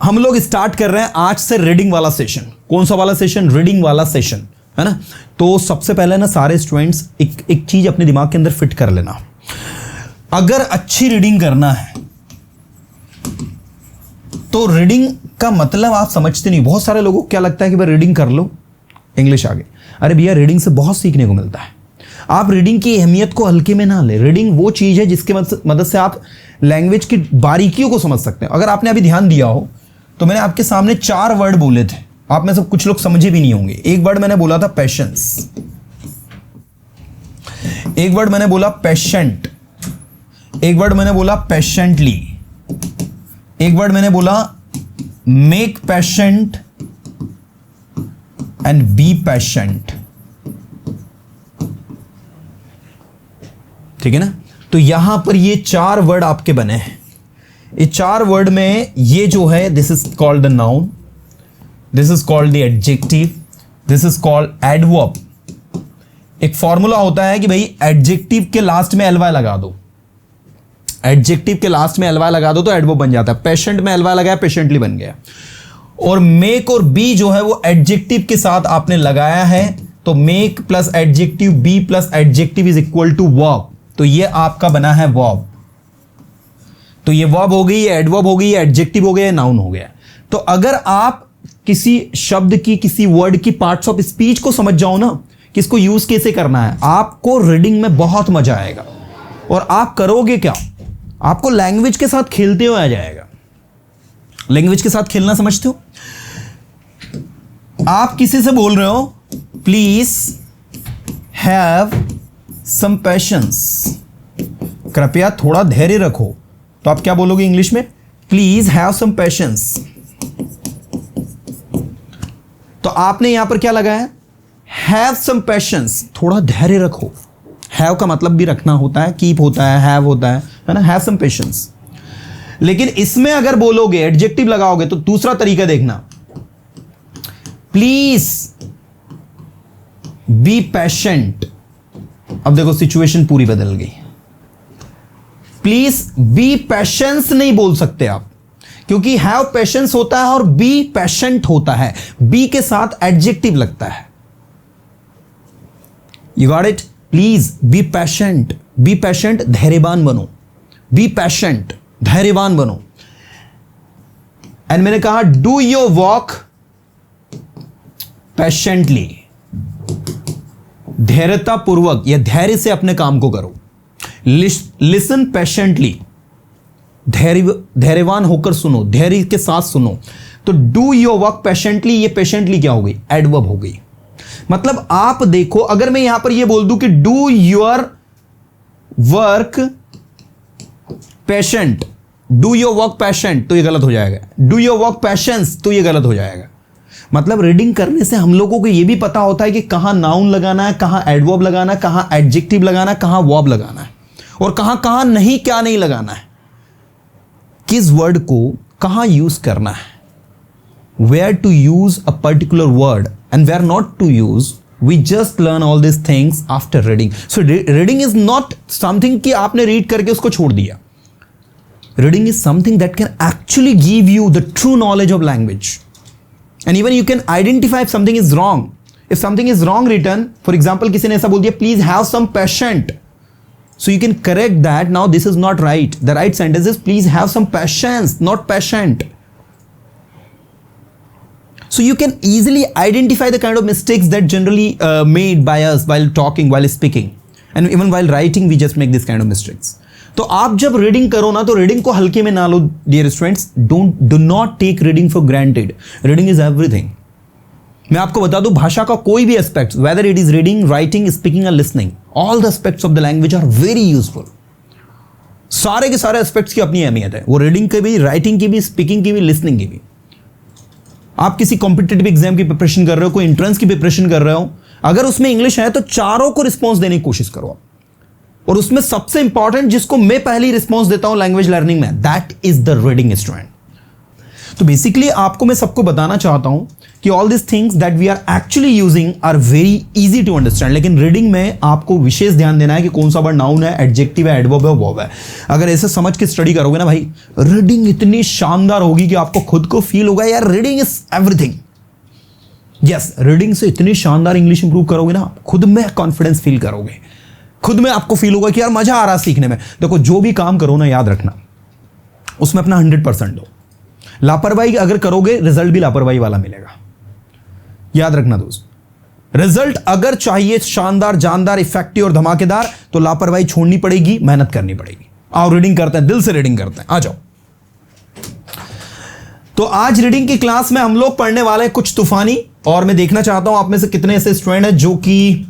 हम लोग स्टार्ट कर रहे हैं आज से रीडिंग वाला सेशन। कौन सा वाला सेशन? रीडिंग वाला सेशन, है ना। तो सबसे पहले ना सारे स्टूडेंट्स एक चीज अपने दिमाग के अंदर फिट कर लेना। अगर अच्छी रीडिंग करना है तो रीडिंग का मतलब आप समझते नहीं। बहुत सारे लोगों को क्या लगता है कि भाई रीडिंग कर लो इंग्लिश आ गई। अरे भैया, रीडिंग से बहुत सीखने को मिलता है। आप रीडिंग की अहमियत को हल्के में ना ले। रीडिंग वो चीज है जिसके मदद से आप लैंग्वेज की बारीकियों को समझ सकते हैं। अगर आपने अभी ध्यान दिया हो तो मैंने आपके सामने 4 वर्ड बोले थे, आप में से कुछ लोग समझे भी नहीं होंगे। एक वर्ड मैंने बोला था पेशेंस, एक वर्ड मैंने बोला पेशेंट, एक वर्ड मैंने बोला पेशेंटली, एक वर्ड मैंने बोला make patient and be patient. ठीक है ना। तो यहां पर ये 4 वर्ड आपके बने हैं। ये 4 वर्ड में ये जो है, this is called the noun, this is called the adjective, this is called adverb. एक फॉर्मूला होता है कि भाई एडजेक्टिव के लास्ट में एलवाई लगा दो, एडजेक्टिव के लास्ट में एलवाई लगा दो तो एडवर्ब बन जाता है। पेशेंट में एलवाई लगाया, पेशेंटली बन गया। और मेक और बी जो है वो एडजेक्टिव के साथ आपने लगाया है, तो make plus adjective, be plus adjective is equal to verb. तो ये आपका बना है वर्ब। तो ये वर्ब हो गई, ये एडवर्ब हो गई, ये एडजेक्टिव हो गया, नाउन हो गया। तो अगर आप किसी शब्द की, किसी वर्ड की पार्ट्स ऑफ स्पीच को समझ जाओ ना कि इसको यूज कैसे करना है, आपको रीडिंग में बहुत मजा आएगा। और आप करोगे क्या? आपको लैंग्वेज के साथ खेलते हुए आ जाएगा। लैंग्वेज के साथ खेलना समझते हो? आप किसी से बोल रहे हो प्लीज हैव सम पेशेंस, कृपया थोड़ा धैर्य रखो, तो आप क्या बोलोगे इंग्लिश में? Please have some patience. तो आपने यहां पर क्या लगाया? हैव सम पेशेंस, थोड़ा धैर्य रखो। हैव का मतलब भी रखना होता है, कीप होता है, हैव होता है ना, हैव सम पेशेंस। लेकिन इसमें अगर बोलोगे, एडजेक्टिव लगाओगे, तो दूसरा तरीका देखना, प्लीज बी पेशेंट। अब देखो सिचुएशन पूरी बदल गई। प्लीज बी पेशेंस नहीं बोल सकते आप, क्योंकि हैव पेशेंस होता है और बी पेशेंट होता है। बी के साथ एडजेक्टिव लगता है। You got it? Please be patient, be patient, धैर्यवान बनो, बी पेशेंट, धैर्यवान बनो। एंड मैंने कहा डू योर वर्क पेशेंटली, धैर्यता पूर्वक या धैर्य से अपने काम को करो। लिसन पेशेंटली, धैर्यवान होकर सुनो, धैर्य के साथ सुनो। तो डू योर वर्क पेशेंटली, ये पेशेंटली क्या हो गई? एडवर्ब हो गई। मतलब आप देखो, अगर मैं यहां पर ये बोल दूं कि do your work patient, do your work patient, तो ये गलत हो जाएगा। डू योर वर्क पेशेंस, तो ये गलत हो जाएगा। मतलब रीडिंग करने से हम लोगों को ये भी पता होता है कि कहां नाउन लगाना है, कहां एडवर्ब लगाना है, कहां एडजेक्टिव लगाना है, कहां वर्ब लगाना है, और कहां कहां नहीं, क्या नहीं लगाना है, किस वर्ड को कहां यूज करना है, where to use a particular word and where not to use. We just learn all these things after reading. So reading is not something कि आपने read करके उसको छोड़ दिया. Reading is something that can actually give you the true knowledge of language. And even you can identify if something is wrong. If something is wrong written, for example, किसी ने ऐसा बोल दिया please have some patient. So you can correct that. Now this is not right. The right sentence is please have some patience, not patient. So you can easily identify the kind of mistakes that generally made by us while talking, while speaking, and even while writing we just make this kind of mistakes. तो आप जब reading करो ना, तो reading को हल्के में ना लो dear students. Do not take reading for granted. Reading is everything. मैं आपको बता दूं, भाषा का कोई भी aspect, whether it is reading, writing, speaking और listening, all the aspects of the language are very useful. सारे के सारे एस्पेक्ट्स की अपनी अहमियत है, वो रीडिंग की भी, राइटिंग की भी, स्पीकिंग की भी, लिसनिंग की भी। आप किसी कॉम्पिटिटिव एग्जाम की प्रिपरेशन कर रहे हो, कोई एंट्रेंस की प्रिपरेशन कर रहे हो, अगर उसमें इंग्लिश है तो चारों को रिस्पॉन्स देने की कोशिश करो आप। और उसमें सबसे इंपॉर्टेंट जिसको मैं पहले रिस्पॉन्स देता हूं लैंग्वेज लर्निंग में, that is the reading student. तो बेसिकली आपको मैं सबको बताना चाहता हूं कि all this things that we are actually using are very easy to understand, लेकिन रीडिंग में आपको विशेष ध्यान देना है कि कौन सा वर्ड नाउन है, एडजेक्टिव है, एडवर्ब है, वर्ब है। अगर ऐसे समझ के स्टडी करोगे ना भाई, रीडिंग इतनी शानदार होगी कि आपको खुद को फील होगा यार reading is everything. Yes, reading से इतनी शानदार इंग्लिश इंप्रूव करोगे ना, खुद में कॉन्फिडेंस फील करोगे, खुद में आपको फील होगा कि यार मजा आ रहा है सीखने में। देखो, जो भी काम करो ना, याद रखना उसमें अपना 100% दो। लापरवाही अगर करोगे, रिजल्ट भी लापरवाही वाला मिलेगा। याद रखना दोस्त, रिजल्ट अगर चाहिए शानदार, जानदार, इफेक्टिव और धमाकेदार, तो लापरवाही छोड़नी पड़ेगी, मेहनत करनी पड़ेगी। आओ रीडिंग करते हैं, दिल से रीडिंग करते हैं, आ जाओ। तो आज रीडिंग की क्लास में हम लोग पढ़ने वाले हैं कुछ तूफानी, और मैं देखना चाहता हूं आप में से कितने ऐसे स्टूडेंट हैं जो कि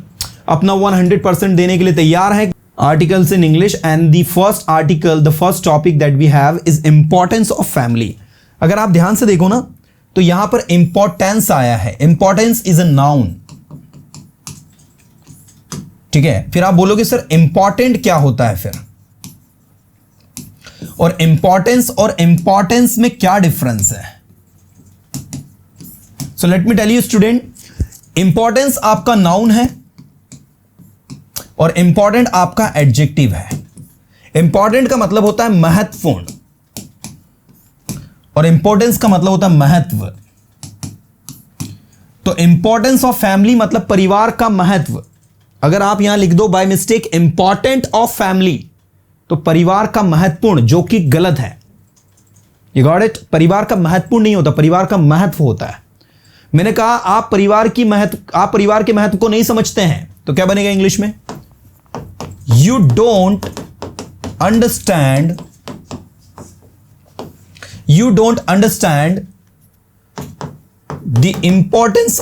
अपना 100% देने के लिए तैयार है। Articles in English, and the first article, the first topic that we have is importance of family. अगर आप ध्यान से देखो ना, तो यहां पर इंपॉर्टेंस आया है। इंपॉर्टेंस इज अ नाउन, ठीक है। फिर आप बोलोगे सर इंपॉर्टेंट क्या होता है फिर, और इंपॉर्टेंस में क्या डिफरेंस है। So let me tell you student, importance आपका नाउन है और इंपॉर्टेंट आपका एडजेक्टिव है। इंपॉर्टेंट का मतलब होता है महत्वपूर्ण, और इंपॉर्टेंस का मतलब होता है महत्व। तो इंपॉर्टेंस ऑफ फैमिली मतलब परिवार का महत्व। अगर आप यहां लिख दो by mistake important of family, तो परिवार का महत्वपूर्ण, जो कि गलत है। You got it? परिवार का महत्वपूर्ण नहीं होता, परिवार का महत्व होता है। मैंने कहा आप परिवार के महत्व को नहीं समझते हैं, तो क्या बनेगा इंग्लिश में? You don't understand the importance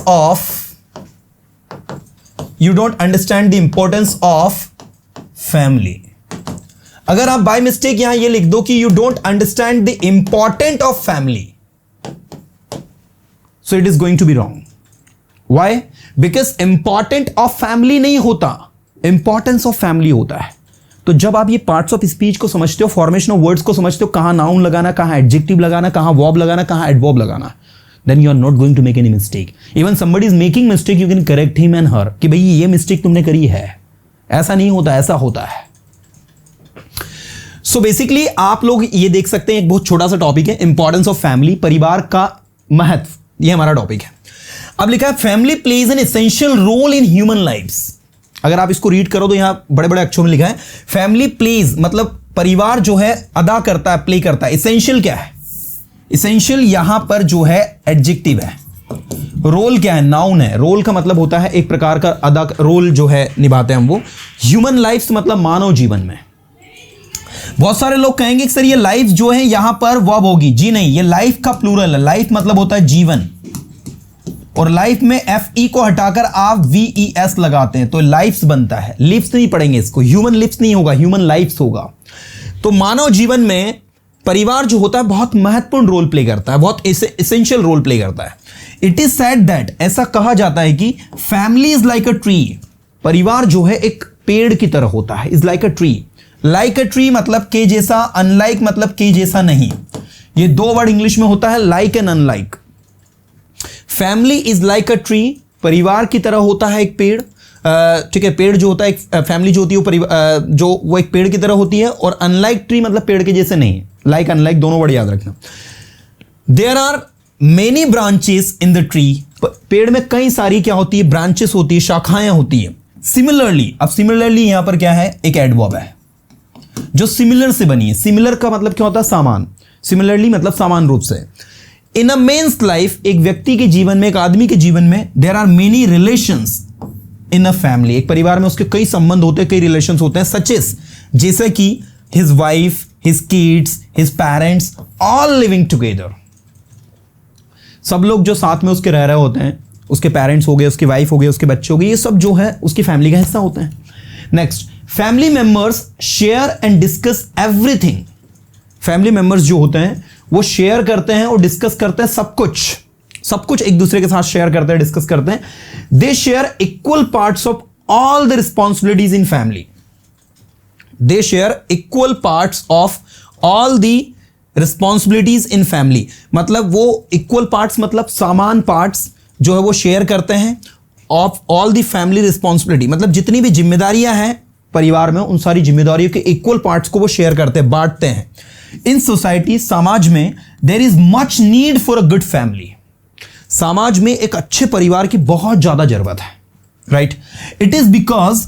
of family। अगर आप बाय मिस्टेक यहां ये लिख दो कि you don't understand the importance of family, so it is going to be wrong। Why? Because important of family नहीं होता, importance of family होता है। तो जब आप ये पार्ट्स ऑफ स्पीच को समझते हो, फॉर्मेशन ऑफ वर्ड्स को समझते हो, कहां नाउन लगाना, कहां एडजेक्टिव लगाना, कहां वर्ब लगाना, कहां एडवर्ब लगाना, then you are not going to make any mistake। Even somebody is making mistake, you can correct him and her कि भाई ये मिस्टेक तुमने करी है, ऐसा नहीं होता, ऐसा होता है। सो बेसिकली आप लोग ये देख सकते हैं, एक बहुत छोटा सा टॉपिक है इंपॉर्टेंस ऑफ फैमिली, परिवार का महत्व, ये हमारा टॉपिक है। अब लिखा है family plays an essential role in human lifes. अगर आप इसको रीड करो तो यहां बड़े बड़े अक्षरों में लिखा है फैमिली प्लेज, मतलब परिवार जो है अदा करता है, प्ले करता है। एसेंशियल क्या है? एसेंशियल यहां पर जो है एडजेक्टिव है। रोल क्या है? नाउन है। रोल का मतलब होता है एक प्रकार का अदा, रोल जो है निभाते हैं हम वो। ह्यूमन लाइफ्स मतलब मानव जीवन में। बहुत सारे लोग कहेंगे कि सर ये लाइफ जो है यहां पर वर्ब होगी। जी नहीं, ये लाइफ का प्लूरल है। लाइफ मतलब होता है जीवन, और लाइफ में FE को हटाकर आप VES लगाते हैं तो लाइफ्स बनता है। लिव्स नहीं पढ़ेंगे इसको, ह्यूमन लिव्स नहीं होगा, ह्यूमन लाइफ्स होगा। तो मानव जीवन में परिवार जो होता है बहुत महत्वपूर्ण रोल प्ले करता है, बहुत एसेंशियल रोल प्ले करता है। इट इज सेड दैट, ऐसा कहा जाता है कि family is like a tree, परिवार जो है एक पेड़ की तरह होता है। Is like a tree, like a tree मतलब के जैसा, अनलाइक मतलब के जैसा नहीं। ये दो वर्ड इंग्लिश में होता है, like and unlike. Family is like a tree, परिवार की तरह होता है एक पेड़, ठीक है। पेड़ जो होता है, एक फैमिली जो होती है वो एक पेड़ की तरह होती है, और अनलाइक ट्री मतलब पेड़ के जैसे नहीं। लाइक अनलाइक दोनों वर्ड याद रखना। There are many branches in the tree, पेड़ में कई सारी क्या होती है? ब्रांचेस होती है, शाखाएं होती है। सिमिलरली, अब सिमिलरली यहां पर क्या है? एक एडवर्ब है जो सिमिलर से बनी है। सिमिलर का मतलब क्या होता है? सामान। सिमिलरली मतलब समान रूप से। इन अ मेन्स लाइफ, एक व्यक्ति के जीवन में, एक आदमी के जीवन में, there are many relations in a family, एक परिवार में उसके कई संबंध होते हैं, कई रिलेशंस होते हैं। सच एज, जैसे कि his wife, his kids, his parents, all living together. सब लोग जो साथ में उसके रह रहे होते हैं, उसके पेरेंट्स हो गए, उसकी वाइफ हो गए, उसके बच्चे हो गए, ये सब जो है उसकी फैमिली का हिस्सा होते हैं। Next, family members share and discuss everything. Family members जो होते हैं वो शेयर करते हैं और डिस्कस करते हैं सब कुछ एक दूसरे के साथ शेयर करते हैं, डिस्कस करते हैं। They share equal parts of all the responsibilities in family. They share equal parts of all the responsibilities in family, मतलब वो इक्वल पार्ट्स मतलब समान पार्ट्स जो है वो शेयर करते हैं of all the family responsibility, मतलब जितनी भी जिम्मेदारियां हैं परिवार में उन सारी जिम्मेदारियों के इक्वल पार्ट्स को वो शेयर करते हैं, बांटते हैं। इन सोसाइटी, समाज में there is much need for a good family, समाज में एक अच्छे परिवार की बहुत ज्यादा जरूरत है, right. It is because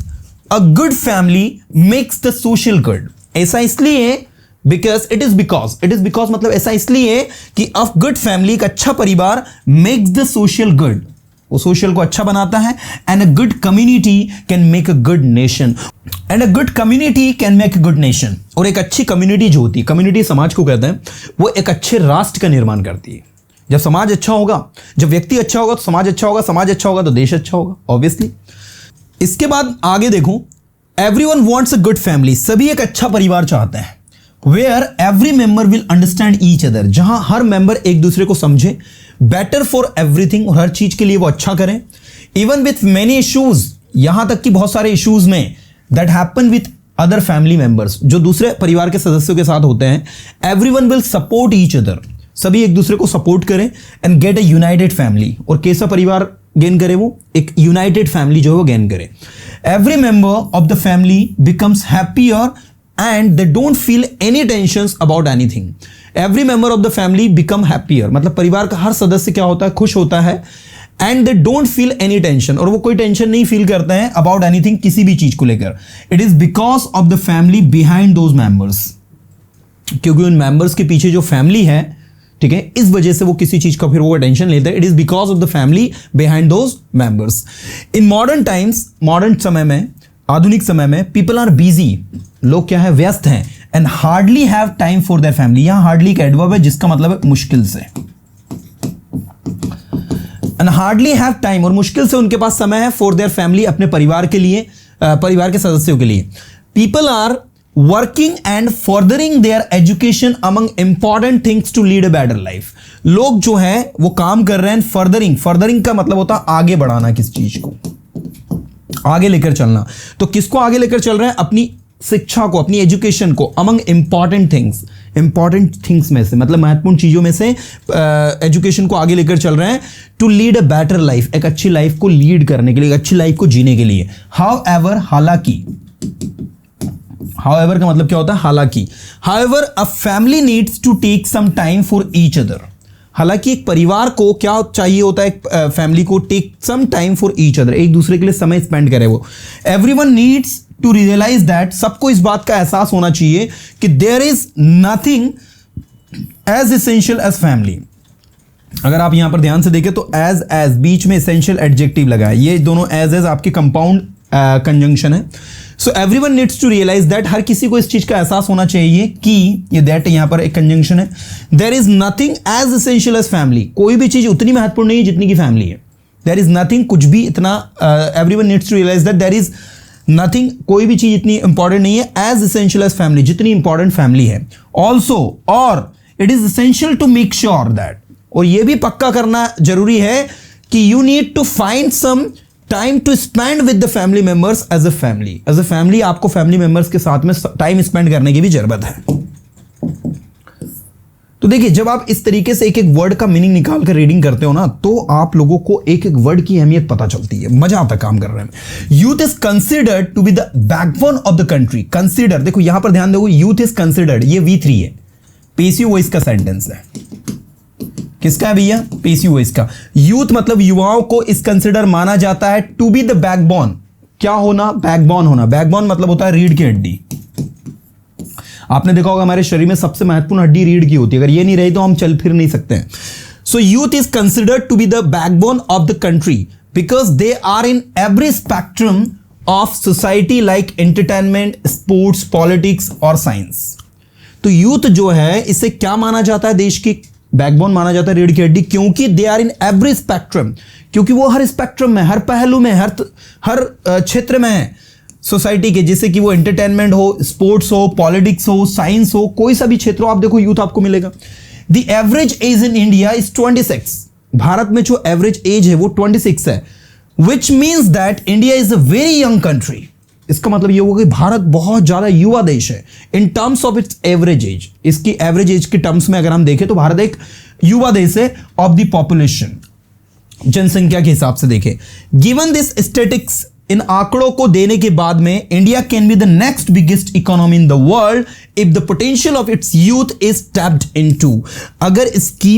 a good family makes the social good, ऐसा इसलिए बिकॉज इट इज बिकॉज मतलब ऐसा इसलिए कि अ गुड फैमिली, एक अच्छा परिवार, मेक्स द सोशल गुड, वो सोशल को अच्छा बनाता है। And a good community can make a good nation, and a good community can make a good nation, और एक अच्छी कम्युनिटी जो होती है, कम्युनिटी समाज को कहते हैं, वो एक अच्छे राष्ट्र का निर्माण करती है। जब समाज अच्छा होगा, जब व्यक्ति अच्छा होगा तो समाज अच्छा होगा, समाज अच्छा होगा तो देश अच्छा होगा, ऑब्वियसली। इसके बाद आगे देखो, everyone wants a good family, सभी एक अच्छा परिवार चाहते हैं। Where every member will understand each other, जहां हर मेंबर एक दूसरे को समझे, बेटर फॉर एवरीथिंग, और हर चीज के लिए वो अच्छा करें। इवन विथ मेनी इश्यूज, यहां तक कि बहुत सारे इश्यूज में that happen with other family members, जो दूसरे परिवार के सदस्यों के साथ होते हैं, everyone will support each other, सभी एक दूसरे को सपोर्ट करें, and get a United family, और कैसा परिवार गेन करे, वो एक यूनाइटेड फैमिली जो है वो गेन करे। Every member of the family becomes happier and they don't feel any tensions about anything. Every member of the family become happier, मतलब परिवार का हर सदस्य क्या होता है, खुश होता है। And they don't feel any tension, और वो कोई टेंशन नहीं फील करते हैं अबाउट एनीथिंग, किसी भी चीज को लेकर। It is because of the family behind those members, क्योंकि उन मेंबर्स के पीछे जो फैमिली है, ठीक है, इस वजह से वो किसी चीज का फिर वो टेंशन लेते हैं। It is because of the family behind those members. In modern times, modern समय में, आधुनिक समय में, पीपल आर बिजी, लोग क्या है, व्यस्त हैं, and hardly have time for their family. यहां हार्डली का एडवर्ब है जिसका मतलब है मुश्किल से, एंड हार्डली हैव टाइम, और मुश्किल से उनके पास समय है, फॉर देयर फैमिली, अपने परिवार के लिए, परिवार के सदस्यों के लिए। People are working and furthering their education among important things to lead a better life. लोग जो है वो काम कर रहे हैं, फर्दरिंग का मतलब होता है आगे बढ़ाना, किस चीज को आगे लेकर चलना। तो किसको आगे लेकर चल रहे हैं, अपनी शिक्षा को, अपनी एजुकेशन को, अमंग इंपॉर्टेंट थिंग्स में से, मतलब महत्वपूर्ण चीजों में से एजुकेशन को आगे लेकर चल रहे हैं, to lead a better life, एक अच्छी लाइफ को लीड करने के लिए, एक अच्छी लाइफ को जीने के लिए। हाउएवर, हालांकि, हाउएवर का मतलब क्या होता है, हालांकि। However a family needs to take some time for each other, हालांकि एक परिवार को क्या चाहिए होता है, एक फैमिली को, take some time for each other, एक दूसरे के लिए समय स्पेंड करे वो। Everyone needs to realise that, सबको इस बात का एहसास होना चाहिए कि there is nothing as essential as family. अगर आप यहां पर ध्यान से देखें तो एज बीच में एसेंशियल एडजेक्टिव लगा है, ये दोनों एज आपकी कंपाउंड कंजंक्शन है। So everyone needs to realise that, हर किसी को इस चीज का एहसास होना चाहिए कि ये दैट यहां पर एक कंजंक्शन है। There is nothing as essential as family, कोई भी चीज उतनी महत्वपूर्ण नहीं है जितनी की फैमिली है। देयर इज नथिंग, कुछ भी इतना, everyone needs to realise that there is nothing, कोई भी चीज इतनी इंपॉर्टेंट नहीं है, एज एसेंशियल एज फैमिली, जितनी इंपॉर्टेंट फैमिली है। ऑल्सो, और it is essential to make sure that, और यह भी पक्का करना जरूरी है कि you need to find some time to spend with the family members as a family. As a family आपको फैमिली मेंबर्स के साथ में टाइम स्पेंड करने की भी जरूरत है। तो देखिए, जब आप इस तरीके से एक एक वर्ड का मीनिंग निकाल कर रीडिंग करते हो ना, तो आप लोगों को एक एक वर्ड की अहमियत पता चलती है, मजा आता है काम करने में। Youth is considered to be the backbone of the country. Consider, देखो यहां पर ध्यान दो, यूथ इज कंसिडर्ड, ये V3 है, पेसिव वॉइस का सेंटेंस है। किसका है भैया, पेसिव वॉइस का। यूथ मतलब युवाओं को इस कंसिडर माना जाता है टू बी द बैकबोन, क्या होना, बैकबोन होना। बैकबोन मतलब होता है रीढ़ की हड्डी। आपने देखा होगा हमारे शरीर में सबसे महत्वपूर्ण हड्डी रीढ़ की होती है, अगर ये नहीं रही तो हम चल फिर नहीं सकते हैं। So youth is considered to be the backbone of the country because they are in every spectrum of society like entertainment, sports, politics और साइंस। तो यूथ जो है इसे क्या माना जाता है, देश की बैकबोन माना जाता है, रीढ़ की हड्डी, क्योंकि they are in every spectrum, क्योंकि वो हर स्पेक्ट्रम में, हर पहलू में, हर क्षेत्र में है सोसाइटी के, जैसे कि वो एंटरटेनमेंट हो, स्पोर्ट्स हो, पॉलिटिक्स हो, साइंस हो, कोई सा भी क्षेत्र हो, आप देखो यूथ आपको मिलेगा। The average age in India is 26, भारत में जो एवरेज एज है वो 26 है, which means that India is a very young country. इसका मतलब ये होगा कि भारत बहुत ज्यादा युवा देश है in terms of its average age. इसकी एवरेज एज के टर्म्स में अगर हम देखें तो भारत एक युवा देश है ऑफ द पॉपुलेशन। जनसंख्या के हिसाब से देखें, गिवन दिस स्टैटिक्स, इन आंकड़ों को देने के बाद में India can be the next biggest economy in the world if the potential of its youth is tapped into. अगर इसकी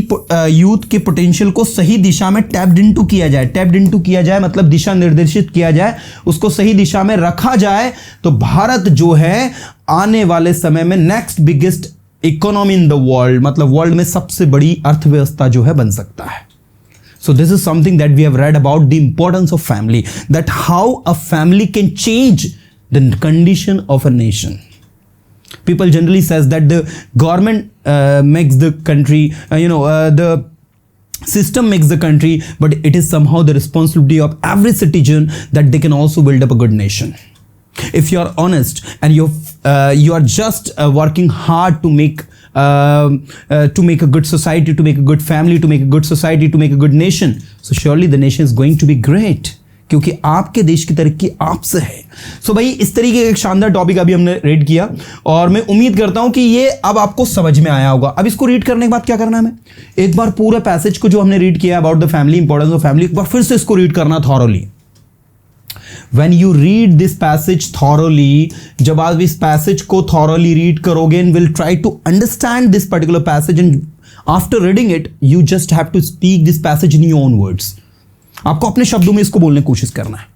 यूथ के पोटेंशियल को सही दिशा में टैप्ड इनटू किया जाए, टैप्ड इनटू किया जाए मतलब दिशा निर्देशित किया जाए, उसको सही दिशा में रखा जाए, तो भारत जो है आने वाले समय में next biggest economy in the world, मतलब वर्ल्ड में सबसे बड़ी अर्थव्यवस्था जो है बन सकता है। So this is something that we have read about the importance of family, that how a family can change the condition of a nation. People generally says that the government makes the country, the system makes the country, but it is somehow the responsibility of every citizen that they can also build up a good nation. If you are honest and you are just working hard to make a good society, to make a good family, to make a good society, to make a good nation, so surely the nation is going to be great, क्योंकि आपके देश की तरक्की आपसे है। सो भाई इस तरीके का एक शानदार टॉपिक अभी हमने रीड किया और मैं उम्मीद करता हूं कि ये अब आपको समझ में आया होगा। अब इसको रीड करने के बाद क्या करना है, हमें एक बार पूरे पैसेज को जो हमने रीड किया about the family, importance of family, एक बार फिर से इसको रीड करना thoroughly. When you read this passage thoroughly, जब आप इस पैसेज को thoroughly read करोगे and will try to understand this particular passage, and after reading it you just have to speak this passage in your own words. आपको अपने शब्दों में इसको बोलने की कोशिश करना है।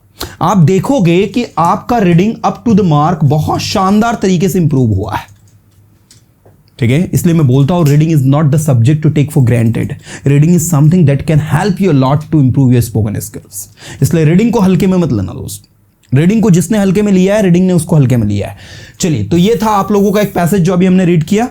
आप देखोगे कि आपका reading up to the mark बहुत शानदार तरीके से इंप्रूव हुआ है। ठीक है, इसलिए मैं बोलता हूं reading is not the subject to take for granted. Reading is something that can help you a lot to improve your spoken skills. इसलिए रीडिंग को हल्के में मत लेना दोस्त। रीडिंग को जिसने हल्के में लिया है, रीडिंग ने उसको हल्के में लिया है। चलिए, तो ये था आप लोगों का एक पैसेज जो अभी हमने रीड किया।